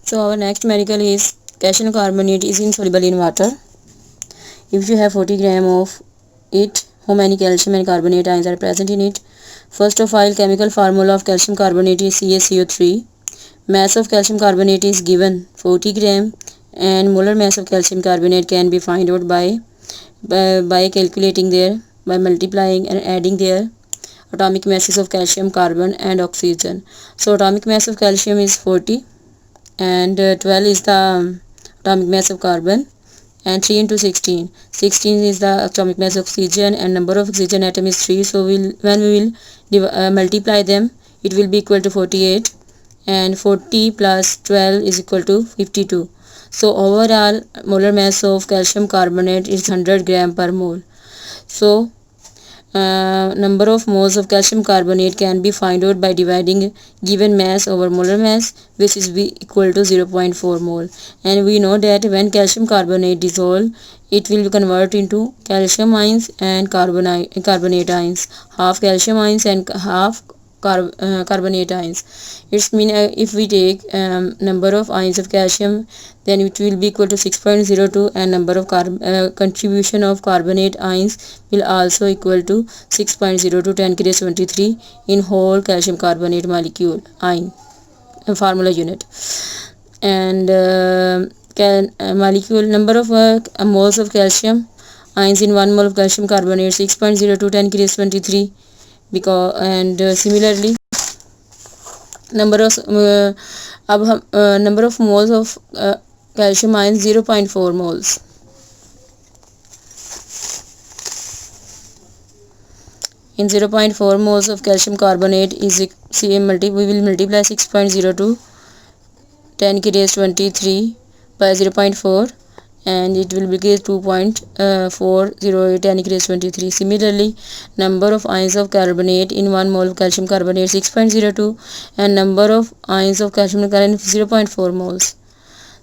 So our next molecule is calcium carbonate is insoluble in water. If you have 40 gram of it, how many calcium and carbonate ions are present in it? First of all, chemical formula of calcium carbonate is CaCO3. Mass of calcium carbonate is given 40 gram and molar mass of calcium carbonate can be found out by calculating by multiplying and adding their atomic masses of calcium, carbon and oxygen. So atomic mass of calcium is 40 and 12 is the atomic mass of carbon, and 3 into 16 is the atomic mass of oxygen, and number of oxygen atom is 3. So when we will multiply them, it will be equal to 48, and 40 plus 12 is equal to 52. So overall molar mass of calcium carbonate is 100 gram per mole. So number of moles of calcium carbonate can be found out by dividing given mass over molar mass, which is equal to 0.4 mole. And we know that when calcium carbonate dissolve, it will convert into calcium ions and carbonate ions, half calcium ions and half carbonate ions. It means if we take number of ions of calcium, then it will be equal to 6.02, and number of contribution of carbonate ions will also equal to 6.02 10 to the 23 in whole calcium carbonate molecule ion formula unit. And molecule number of moles of calcium ions in 1 mole of calcium carbonate 6.02 10 to the 23. Because and similarly number of moles of calcium ions 0.4 moles. In 0.4 moles of calcium carbonate is we will multiply 6.02 10 to the 23 by 0.4, and it will be 2.408 10 to the 23. Similarly, number of ions of carbonate in 1 mole of calcium carbonate 6.02, and number of ions of calcium carbonate 0.4 moles.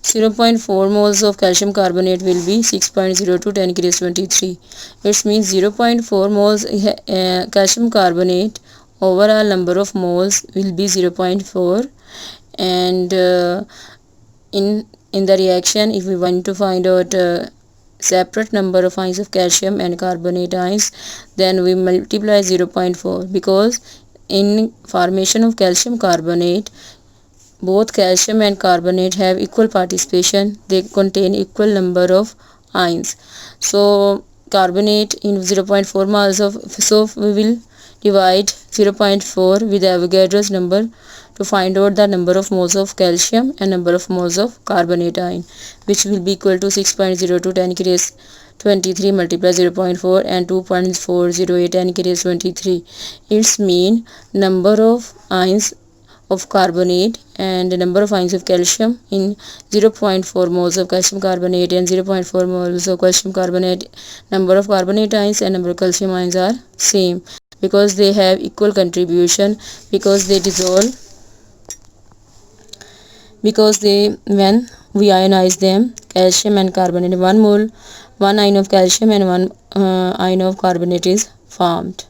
0.4 moles of calcium carbonate will be 6.02 10 to the 23. It means 0.4 moles calcium carbonate, overall number of moles will be 0.4, and in the reaction, if we want to find out separate number of ions of calcium and carbonate ions, then we multiply 0.4, because in formation of calcium carbonate, both calcium and carbonate have equal participation. They contain equal number of ions. So carbonate in 0.4 moles of, so we will divide 0.4 with Avogadro's number to find out the number of moles of calcium and number of moles of carbonate ion, which will be equal to 6.02 10 to the 23 multiply 0.4 and 2.408 10 to the 23. It's mean number of ions of carbonate and the number of ions of calcium in 0.4 moles of calcium carbonate and 0.4 moles of calcium carbonate, number of carbonate ions and number of calcium ions are same, because they have equal contribution, because they dissolve, when we ionize them, calcium and carbonate, 1 mole 1 ion of calcium and 1 ion of carbonate is formed.